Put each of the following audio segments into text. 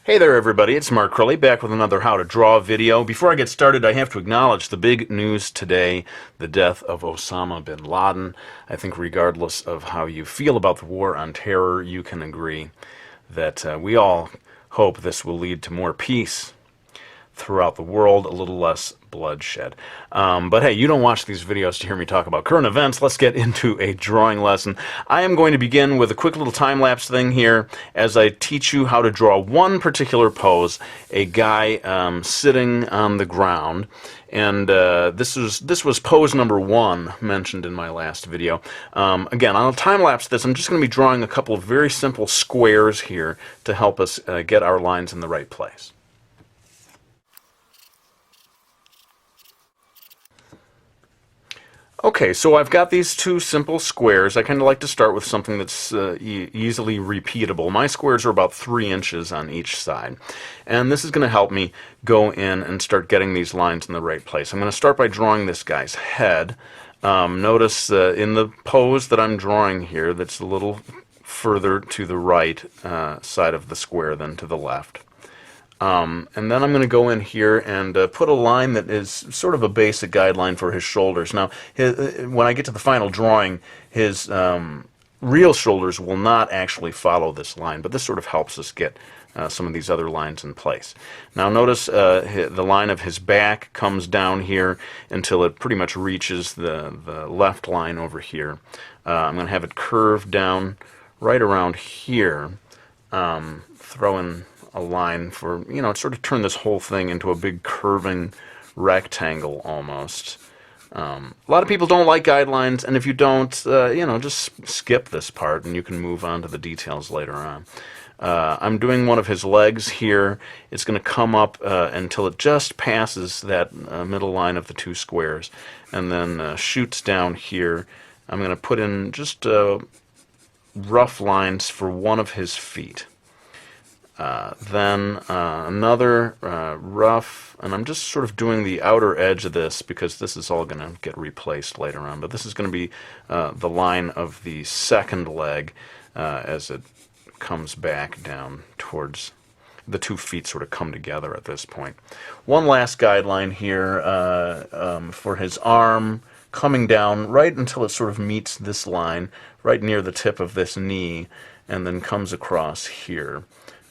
Hey there everybody, it's Mark Crowley back with another How to Draw video. Before I get started, I have to acknowledge the big news today, the death of Osama bin Laden. I think regardless of how you feel about the war on terror, you can agree that we all hope this will lead to more peace throughout the world, a little less bloodshed. But hey, you don't watch these videos to hear me talk about current events. Let's get into a drawing lesson. I am going to begin with a quick little time-lapse thing here as I teach you how to draw one particular pose, a guy sitting on the ground. And this was pose number 1 mentioned in my last video. Again, I'll time-lapse this. I'm just going to be drawing a couple of very simple squares here to help us get our lines in the right place. Okay, so I've got these two simple squares. I kind of like to start with something that's easily repeatable. My squares are about 3 inches on each side. And this is going to help me go in and start getting these lines in the right place. I'm going to start by drawing this guy's head. Notice in the pose that I'm drawing here, that's a little further to the right side of the square than to the left. And then I'm going to go in here and put a line that is sort of a basic guideline for his shoulders. Now, when I get to the final drawing, his real shoulders will not actually follow this line, but this sort of helps us get some of these other lines in place. Now notice the line of his back comes down here until it pretty much reaches the left line over here. I'm going to have it curve down right around here, throw in a line for, sort of turn this whole thing into a big curving rectangle almost. A lot of people don't like guidelines, and if you don't, just skip this part and you can move on to the details later on. I'm doing one of his legs here. It's going to come up until it just passes that middle line of the 2 squares, and then shoots down here. I'm going to put in just rough lines for one of his feet. Then another rough, and I'm just sort of doing the outer edge of this because this is all going to get replaced later on, but this is going to be the line of the second leg as it comes back down towards the 2 feet sort of come together at this point. One last guideline here for his arm, coming down right until it sort of meets this line right near the tip of this knee, and then comes across here.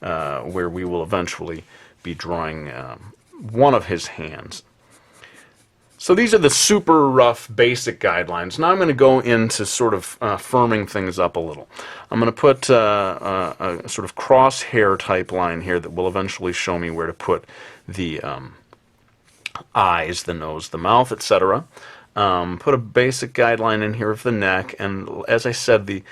Where we will eventually be drawing one of his hands. So these are the super rough basic guidelines. Now I'm going to go into sort of firming things up a little. I'm going to put a sort of crosshair type line here that will eventually show me where to put the eyes, the nose, the mouth, etc. Put a basic guideline in here of the neck, and as I said, the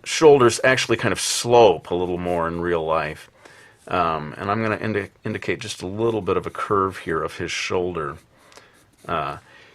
shoulders actually kind of slope a little more in real life. And I'm going to indicate just a little bit of a curve here of his shoulder.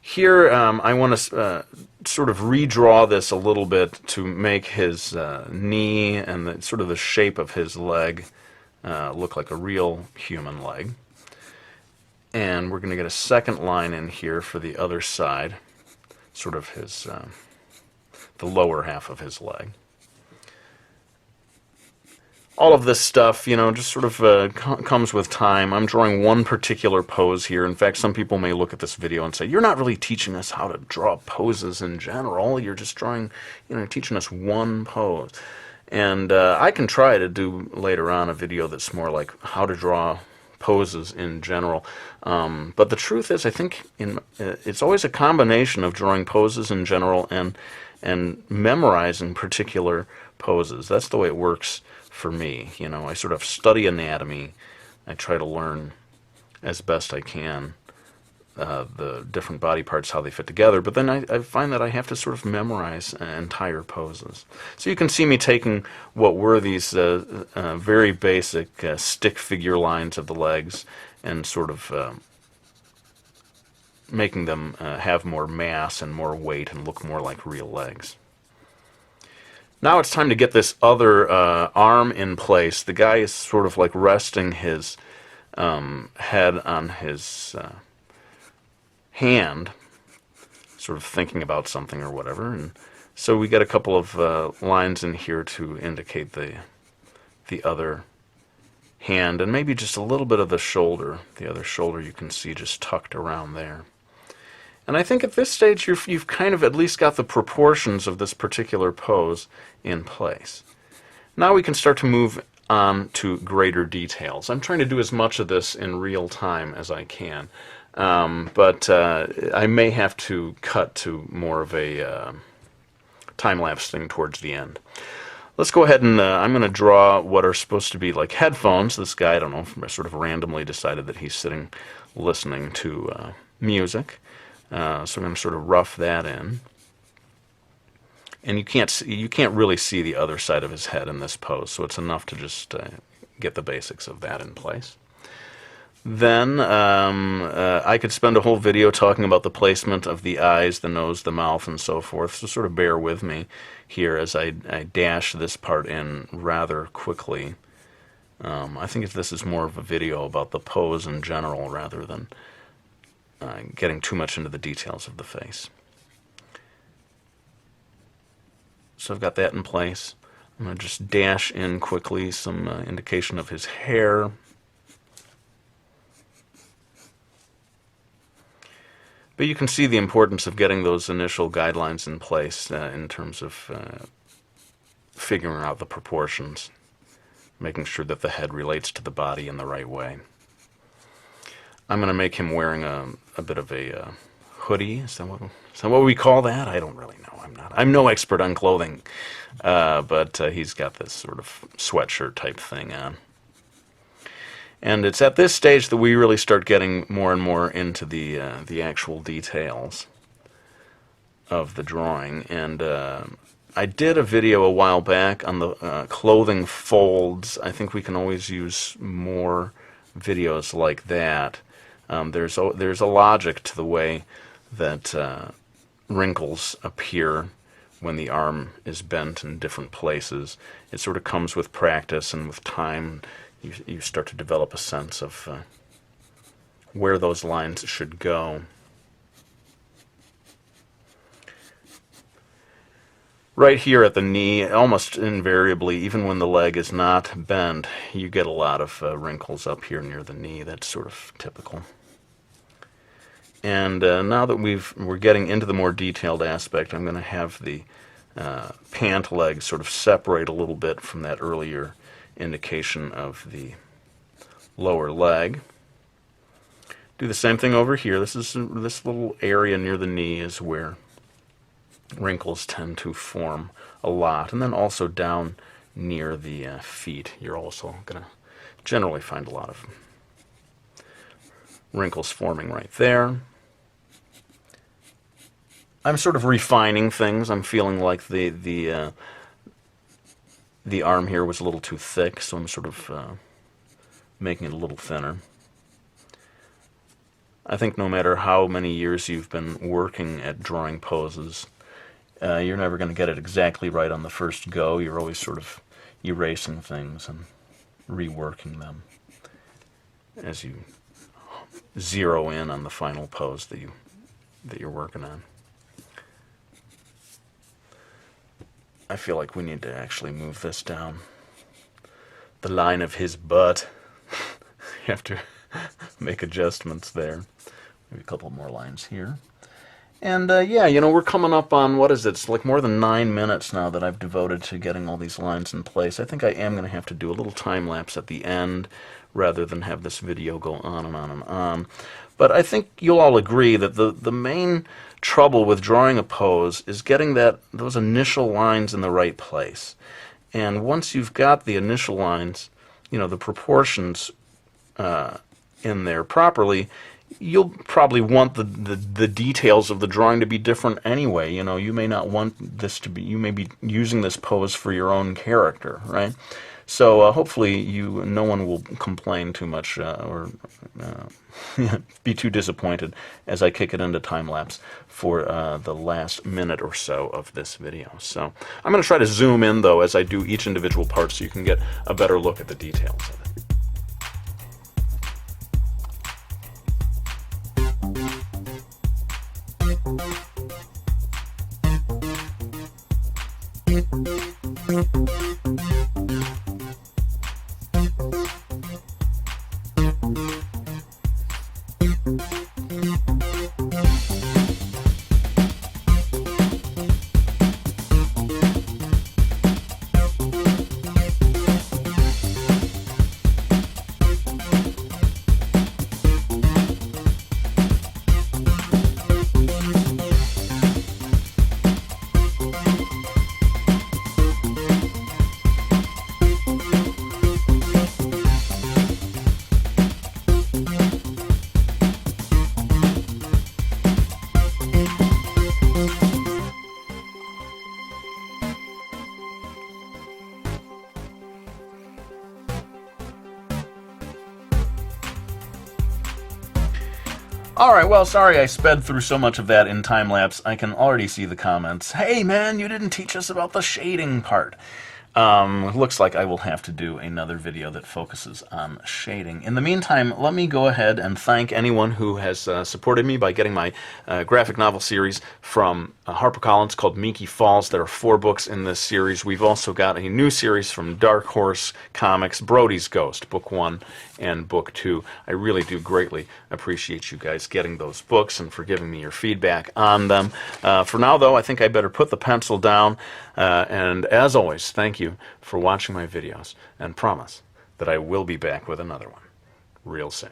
Here I want to sort of redraw this a little bit to make his knee and sort of the shape of his leg look like a real human leg. And we're going to get a second line in here for the other side, sort of his the lower half of his leg. All of this stuff, just sort of comes with time. I'm drawing one particular pose here. In fact, some people may look at this video and say, you're not really teaching us how to draw poses in general. You're just drawing, teaching us one pose. And I can try to do later on a video that's more like how to draw poses in general. But the truth is, I think it's always a combination of drawing poses in general and memorizing particular poses. That's the way it works for me. I sort of study anatomy. I try to learn as best I can the different body parts, how they fit together, but then I find that I have to sort of memorize entire poses. So you can see me taking what were these very basic stick figure lines of the legs and sort of making them have more mass and more weight and look more like real legs. Now it's time to get this other arm in place. The guy is sort of like resting his head on his hand, sort of thinking about something or whatever. And so we get a couple of lines in here to indicate the other hand, and maybe just a little bit of the shoulder. The other shoulder you can see just tucked around there. And I think at this stage you've kind of at least got the proportions of this particular pose in place. Now we can start to move on to greater details. I'm trying to do as much of this in real time as I can, but I may have to cut to more of a time-lapse thing towards the end. Let's go ahead and I'm going to draw what are supposed to be like headphones. This guy, I don't know, sort of randomly decided that he's sitting listening to music. So I'm going to sort of rough that in. And you can't really see the other side of his head in this pose, so it's enough to just get the basics of that in place. Then I could spend a whole video talking about the placement of the eyes, the nose, the mouth, and so forth, so sort of bear with me here as I dash this part in rather quickly. I think if this is more of a video about the pose in general rather than getting too much into the details of the face. So I've got that in place. I'm going to just dash in quickly some indication of his hair. But you can see the importance of getting those initial guidelines in place in terms of figuring out the proportions, making sure that the head relates to the body in the right way. I'm going to make him wearing a bit of a hoodie. Is that what we call that? I don't really know. I'm no expert on clothing, but he's got this sort of sweatshirt type thing on. And it's at this stage that we really start getting more and more into the actual details of the drawing. And I did a video a while back on the clothing folds. I think we can always use more videos like that. There's a logic to the way that wrinkles appear when the arm is bent in different places. It sort of comes with practice, and with time you start to develop a sense of where those lines should go. Right here at the knee, almost invariably, even when the leg is not bent, you get a lot of wrinkles up here near the knee. That's sort of typical. And now that we're getting into the more detailed aspect, I'm going to have the pant leg sort of separate a little bit from that earlier indication of the lower leg. Do the same thing over here. This little area near the knee is where wrinkles tend to form a lot, and then also down near the feet. You're also going to generally find a lot of wrinkles forming right there. I'm sort of refining things. I'm feeling like the arm here was a little too thick, so I'm sort of making it a little thinner. I think no matter how many years you've been working at drawing poses, you're never going to get it exactly right on the first go. You're always sort of erasing things and reworking them as you zero in on the final pose that you're working on. I feel like we need to actually move this down the line of his butt. You have to make adjustments there. Maybe a couple more lines here. And yeah, you know, we're coming up on, what is it? It's like more than 9 minutes now that I've devoted to getting all these lines in place. I think I am going to have to do a little time lapse at the end rather than have this video go on and on and on. But I think you'll all agree that the main trouble with drawing a pose is getting those initial lines in the right place. And once you've got the initial lines, you know, the proportions in there properly, you'll probably want the details of the drawing to be different anyway. You know, you may not want this to be, you may be using this pose for your own character, right? So hopefully no one will complain too much or be too disappointed as I kick it into time-lapse for the last minute or so of this video. So I'm going to try to zoom in, though, as I do each individual part so you can get a better look at the details of it. Alright, well, sorry I sped through so much of that in time-lapse. I can already see the comments. Hey, man, you didn't teach us about the shading part. Looks like I will have to do another video that focuses on shading. In the meantime, let me go ahead and thank anyone who has supported me by getting my graphic novel series from HarperCollins called Meeky Falls. There are 4 books in this series. We've also got a new series from Dark Horse Comics, Brody's Ghost, Book 1 and Book 2. I really do greatly appreciate you guys getting those books and for giving me your feedback on them. For now, though, I think I better put the pencil down. And as always, thank you for watching my videos, and promise that I will be back with another one real soon.